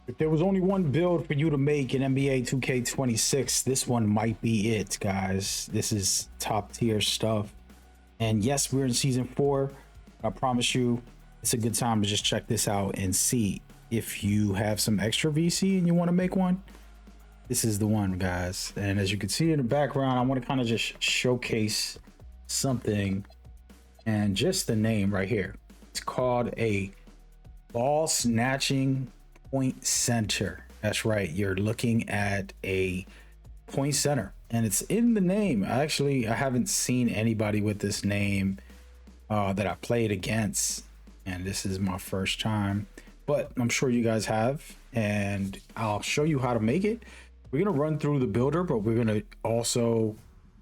If there was only one build for you to make in NBA 2K26, this one might be it, guys. This is top tier stuff. And yes, we're in season 4. I promise you, it's a good time to just check this out and see if you have some extra VC and you want to make one. This is the one, guys. And as you can see in the background, I want to kind of just showcase something and just the name right here. It's called a ball snatching point center. That's right. You're looking at a point center and it's in the name. Actually, I haven't seen anybody with this name that I played against, and this is my first time, but I'm sure you guys have, and I'll show you how to make it. We're going to run through the builder, but we're going to also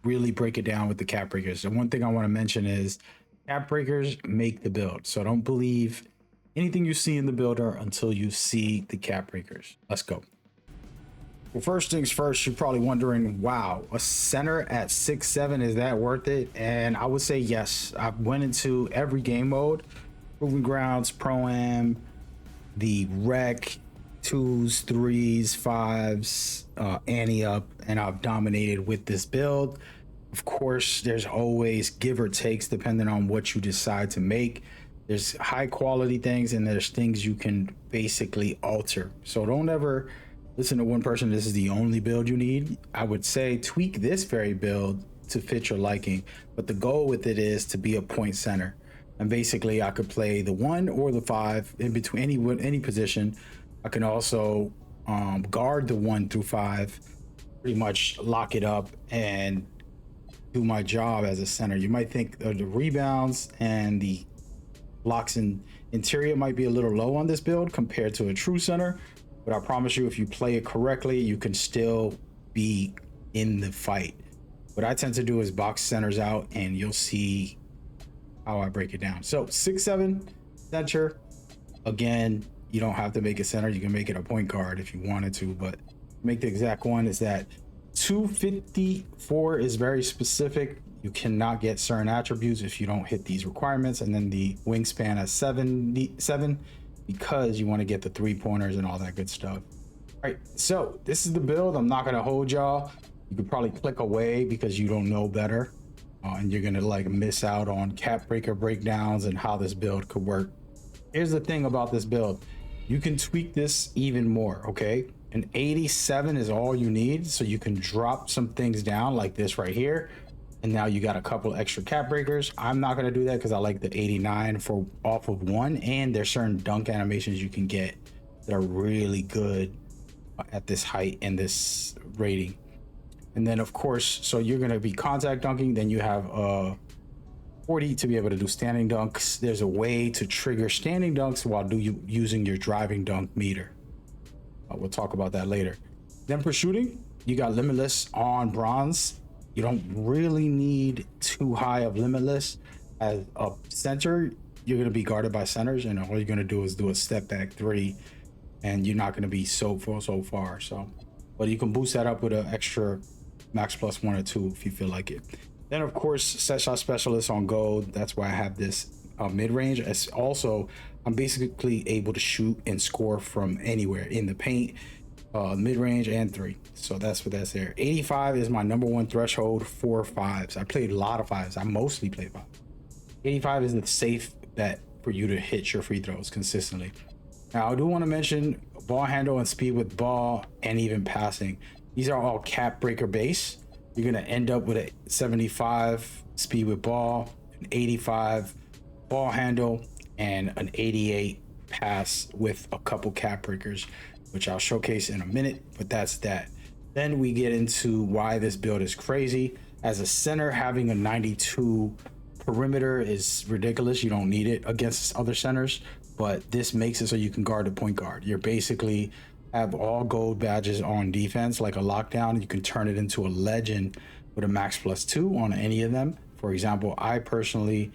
really break it down with the cap breakers. And one thing I want to mention is cap breakers make the build. So don't believe anything you see in the builder until you see the cap breakers. Let's go. Well, first things first, you're probably wondering, wow, a center at 6'7", is that worth it? And I would say yes. I went into every game mode, Proving Grounds, Pro-Am, the Rec, 2s, 3s, 5s, ante up, and I've dominated with this build. Of course, there's always give or takes depending on what you decide to make. There's high quality things and there's things you can basically alter. So don't ever listen to one person, this is the only build you need. I would say tweak this very build to fit your liking, but the goal with it is to be a point center. And basically I could play the 1 or the 5 in between any position. I can also guard the 1 through 5, pretty much lock it up and do my job as a center. You might think the rebounds and the blocks in interior might be a little low on this build compared to a true center, but I promise you, if you play it correctly, you can still be in the fight. What I tend to do is box centers out, and you'll see how I break it down. So 6'7" center. Again, you don't have to make a center. You can make it a point guard if you wanted to, but make the exact one is that 254 is very specific. You cannot get certain attributes if you don't hit these requirements. And then the wingspan at 7 because you want to get the 3-pointers and all that good stuff. All right, so this is the build. I'm not going to hold y'all. You could probably click away because you don't know better. And you're going to like miss out on cap breaker breakdowns and how this build could work. Here's the thing about this build. You can tweak this even more, okay? An 87 is all you need. So you can drop some things down like this right here. And now you got a couple extra cap breakers. I'm not gonna do that because I like the 89 for off of 1, and there's certain dunk animations you can get that are really good at this height and this rating. And then of course, so you're gonna be contact dunking, then you have 40 to be able to do standing dunks. There's a way to trigger standing dunks while using your driving dunk meter. We'll talk about that later. Then for shooting, you got Limitless on bronze. You don't really need too high of Limitless. As a center, you're going to be guarded by centers, and all you're going to do is do a step back 3, and you're not going to be so far. So, but you can boost that up with an extra max plus 1 or 2 if you feel like it. Then of course, set shot specialist on gold. That's why I have this mid range. It's also, I'm basically able to shoot and score from anywhere in the paint. Mid-range and 3, so that's what that's there. 85 is my number 1 threshold for 5s. I played a lot of 5s. I mostly play 5. 85 is the safe bet for you to hit your free throws consistently. Now I do want to mention ball handle and speed with ball and even passing. These are all cap breaker base. You're going to end up with a 75 speed with ball, an 85 ball handle, and an 88 pass with a couple cap breakers, which I'll showcase in a minute, but that's that. Then we get into why this build is crazy. As a center, having a 92 perimeter is ridiculous. You don't need it against other centers, but this makes it so you can guard a point guard. You're basically have all gold badges on defense, like a lockdown. You can turn it into a legend with a max plus 2 on any of them. For example, I personally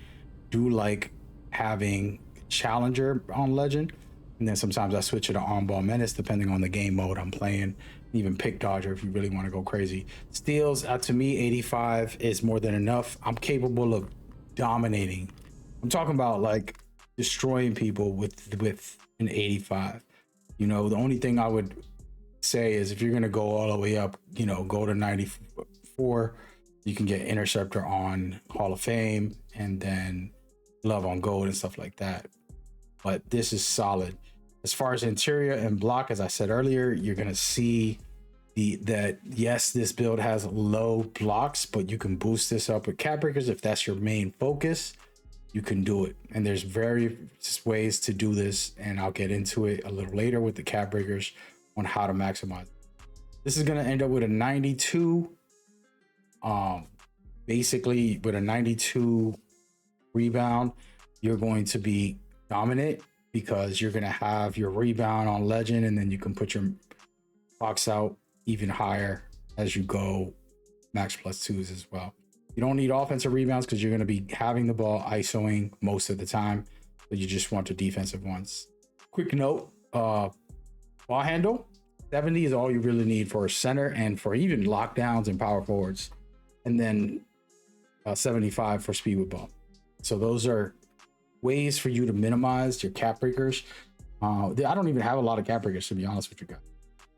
do like having challenger on legend. And then sometimes I switch it to on-ball menace depending on the game mode I'm playing. Even pick dodger if you really want to go crazy. Steals, to me, 85 is more than enough. I'm capable of dominating. I'm talking about like destroying people with an 85. You know, the only thing I would say is if you're going to go all the way up, you know, go to 94, you can get Interceptor on Hall of Fame and then Love on Gold and stuff like that. But this is solid. As far as interior and block, as I said earlier, you're going to see that yes, this build has low blocks, but you can boost this up with cap breakers. If that's your main focus, you can do it. And there's various ways to do this, and I'll get into it a little later with the cap breakers on how to maximize. This is going to end up with a 92. Basically with a 92 rebound, you're going to be dominant because you're going to have your rebound on legend, and then you can put your box out even higher as you go max plus twos as well. You don't need offensive rebounds because you're going to be having the ball isoing most of the time, but you just want the defensive ones. Quick note, ball handle 70 is all you really need for a center and for even lockdowns and power forwards, and then 75 for speed with ball. So those are ways for you to minimize your cap breakers. I don't even have a lot of cap breakers, to be honest with you guys.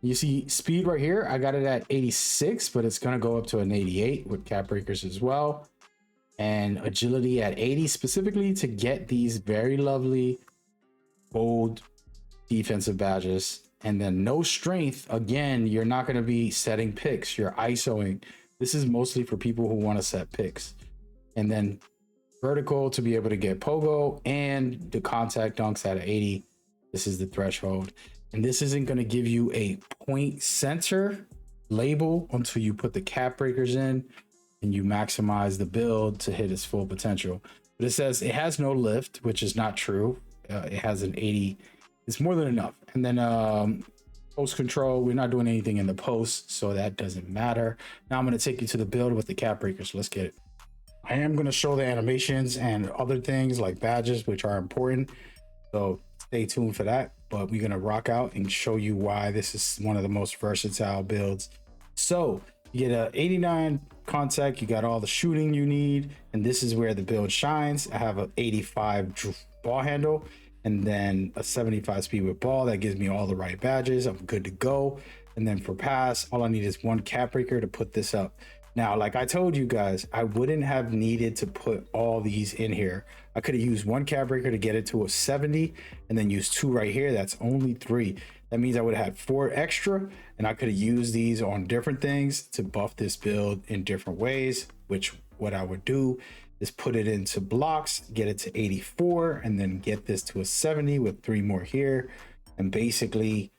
You see speed right here, I got it at 86, but it's going to go up to an 88 with cap breakers as well. And agility at 80 specifically to get these very lovely gold defensive badges. And then no strength, again, you're not going to be setting picks, you're isoing. This is mostly for people who want to set picks. And then vertical to be able to get pogo, and the contact dunks at 80. This is the threshold. And this isn't going to give you a point center label until you put the cap breakers in and you maximize the build to hit its full potential. But it says it has no lift, which is not true. It has an 80. It's more than enough. And then post control, we're not doing anything in the post, so that doesn't matter. Now I'm going to take you to the build with the cap breakers. Let's get it. I am going to show the animations and other things like badges, which are important. So stay tuned for that. But we're going to rock out and show you why this is one of the most versatile builds. So you get a 89 contact, you got all the shooting you need, and this is where the build shines. I have an 85 ball handle and then a 75 speed with ball. That gives me all the right badges. I'm good to go. And then for pass, all I need is one cap breaker to put this up. Now, like I told you guys, I wouldn't have needed to put all these in here. I could have used one cap breaker to get it to a 70 and then use two right here. That's only 3. That means I would have had 4 extra, and I could have used these on different things to buff this build in different ways, which what I would do is put it into blocks, get it to 84, and then get this to a 70 with 3 more here, and basically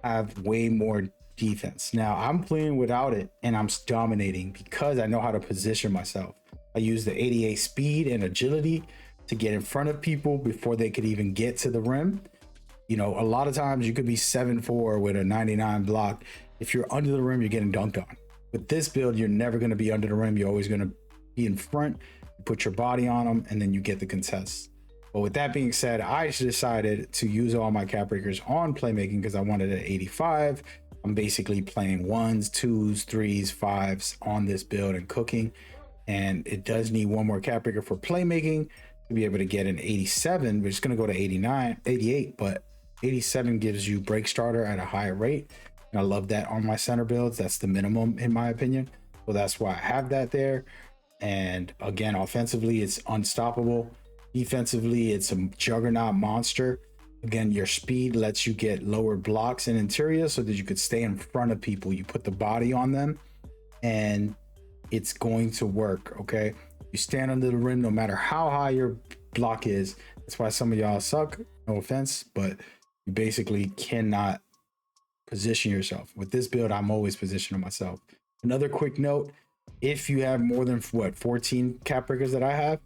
have way more defense. Now I'm playing without it and I'm dominating because I know how to position myself. I use the 88 speed and agility to get in front of people before they could even get to the rim. You know, a lot of times you could be 7'4" with a 99 block. If you're under the rim, you're getting dunked on. With this build, you're never going to be under the rim. You're always going to be in front. You put your body on them and then you get the contest. But with that being said, I decided to use all my cap breakers on playmaking because I wanted an 85. I'm basically playing 1s, 2s, 3s, 5s on this build and cooking. And it does need one more cap breaker for playmaking to be able to get an 87. We're just going to go to 89, 88, but 87 gives you break starter at a higher rate. And I love that on my center builds. That's the minimum in my opinion. So that's why I have that there. And again, offensively, it's unstoppable. Defensively, it's a juggernaut monster. Again, your speed lets you get lower blocks and interior so that you could stay in front of people. You put the body on them and it's going to work, okay? You stand under the rim no matter how high your block is. That's why some of y'all suck, no offense, but you basically cannot position yourself. With this build, I'm always positioning myself. Another quick note, if you have more than 14 cap breakers that I have,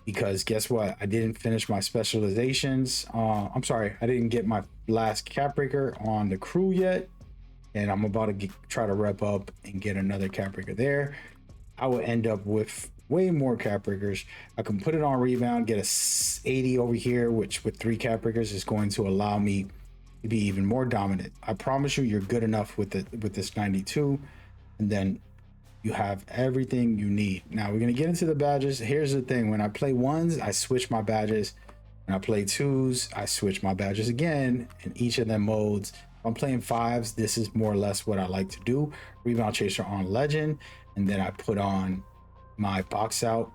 because guess what? I didn't finish my specializations. I'm sorry, I didn't get my last cap breaker on the crew yet. And I'm about to try to rep up and get another cap breaker there. I will end up with way more cap breakers. I can put it on rebound, get a 80 over here, which with 3 cap breakers is going to allow me to be even more dominant. I promise you, you're good enough with this 92. And then you have everything you need. Now we're going to get into the badges. Here's the thing. When I play 1s, I switch my badges When I play twos, I switch my badges again in each of them modes. If I'm playing fives, this is more or less what I like to do. Rebound chaser on legend, and then I put on my box out.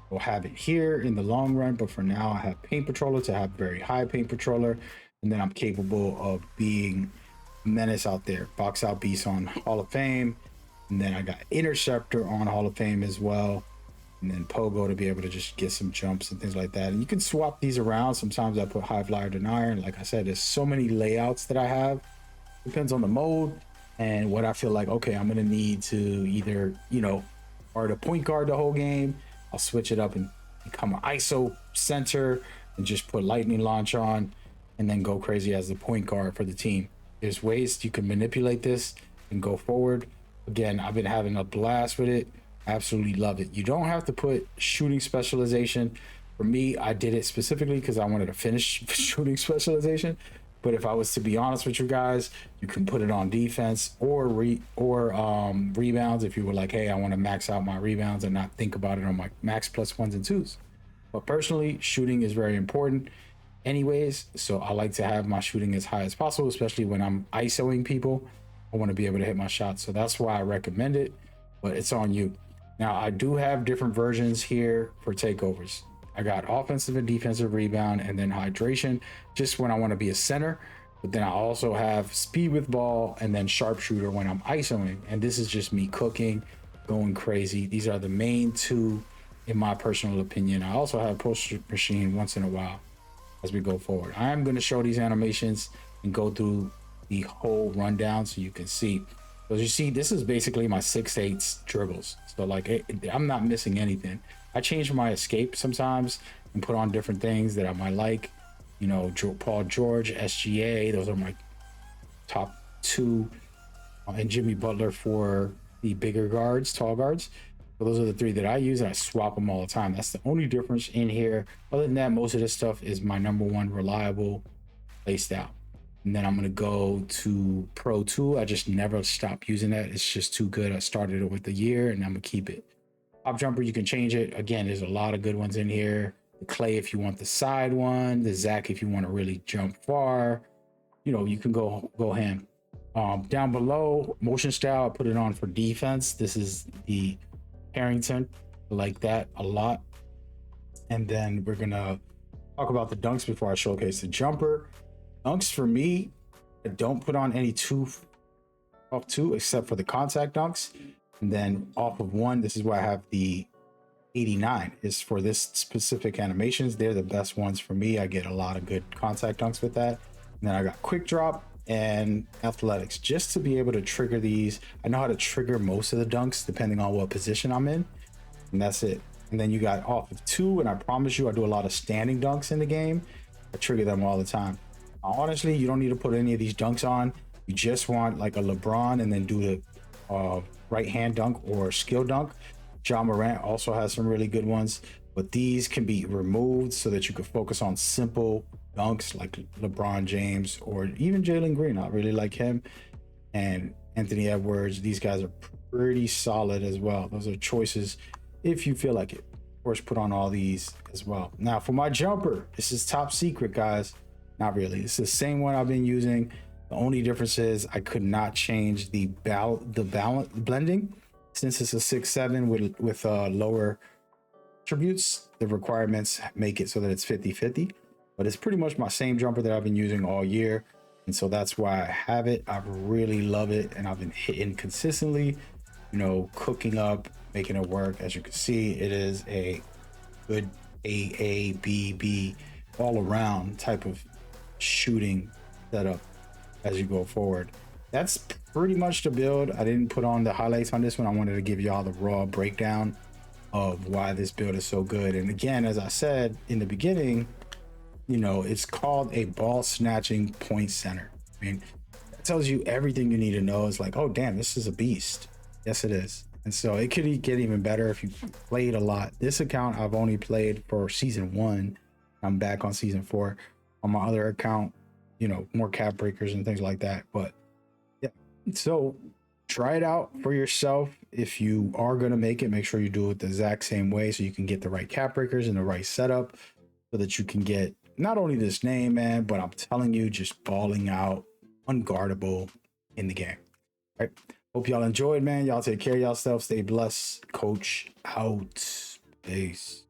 We'll have it here in the long run, but for now I have paint patroller to have very high paint patroller, and then I'm capable of being menace out there. Box out beast on Hall of Fame, and then I got interceptor on Hall of Fame as well, and then Pogo to be able to just get some jumps and things like that. And you can swap these around. Sometimes I put high flyer denier, and like I said, there's so many layouts that I have. Depends on the mode and what I feel like. Okay, I'm gonna need to either, you know, or the point guard the whole game. I'll switch it up and become an ISO center and just put lightning launch on and then go crazy as the point guard for the team. There's ways you can manipulate this and go forward. Again, I've been having a blast with it. Absolutely love it. You don't have to put shooting specialization. For me, I did it specifically because I wanted to finish shooting specialization. But if I was to be honest with you guys, you can put it on defense or rebounds if you were like, hey, I want to max out my rebounds and not think about it on my max plus ones and twos. But personally, shooting is very important anyways. So I like to have my shooting as high as possible, especially when I'm ISOing people. I want to be able to hit my shots. So that's why I recommend it, but it's on you. Now, I do have different versions here for takeovers. I got offensive and defensive rebound and then hydration, just when I want to be a center. But then I also have speed with ball and then sharpshooter when I'm isoing. And this is just me cooking, going crazy. These are the main two, in my personal opinion. I also have post machine once in a while as we go forward. I am going to show these animations and go through the whole rundown so you can see. So as you see, this is basically my 6/8 dribbles. So like I'm not missing anything. I change my escape sometimes and put on different things that I might like. You know, Paul George, SGA, those are my top two. And Jimmy Butler for the bigger guards, tall guards. So those are the three that I use, and I swap them all the time. That's the only difference in here. Other than that, most of this stuff is my number one reliable play style. And then I'm going to go to Pro 2. I just never stop using that. It's just too good. I started it with the year, and I'm going to keep it. Pop jumper, you can change it. Again, there's a lot of good ones in here. The Clay if you want the side one. The Zach if you want to really jump far. You know, you can go ham. Down below, motion style, I put it on for defense. This is the Harrington. I like that a lot. And then we're going to talk about the dunks before I showcase the jumper. Dunks for me, I don't put on any off two except for the contact dunks. And then off of one, this is why I have the 89 is for this specific animations. They're the best ones for me. I get a lot of good contact dunks with that. And then I got quick drop and athletics just to be able to trigger these. I know how to trigger most of the dunks depending on what position I'm in. And that's it. And then you got off of two. And I promise you, I do a lot of standing dunks in the game. I trigger them all the time. Honestly, you don't need to put any of these dunks on. You just want like a LeBron and then do the right hand dunk or skill dunk. Ja Morant also has some really good ones, but these can be removed so that you can focus on simple dunks like LeBron James or even Jalen Green. I really like him, and Anthony Edwards. These guys are pretty solid as well. Those are choices if you feel like it. Of course, put on all these as well. Now for my jumper, this is top secret, guys. Not really. It's the same one I've been using. The only difference is I could not change the balance blending. Since it's a 6/7 with lower attributes, the requirements make it so that it's 50-50. But it's pretty much my same jumper that I've been using all year. And so that's why I have it. I really love it. And I've been hitting consistently, you know, cooking up, making it work. As you can see, it is a good AABB all around type of shooting setup as you go forward. That's pretty much the build. I didn't put on the highlights on this one. I wanted to give y'all the raw breakdown of why this build is so good. And again, as I said in the beginning, you know, it's called a ball snatching point center. I mean, that tells you everything you need to know. It's like, oh damn, this is a beast. Yes, it is. And so it could get even better if you played a lot. This account I've only played for season 1. I'm back on season 4. On my other account, you know, more cap breakers and things like that. But yeah, so try it out for yourself. If you are going to make it, make sure you do it the exact same way so you can get the right cap breakers and the right setup. so that you can get not only this name, man, but I'm telling you, just balling out, unguardable in the game. All right. Hope y'all enjoyed, man. Y'all take care of yourself. Stay blessed. Coach out. Peace.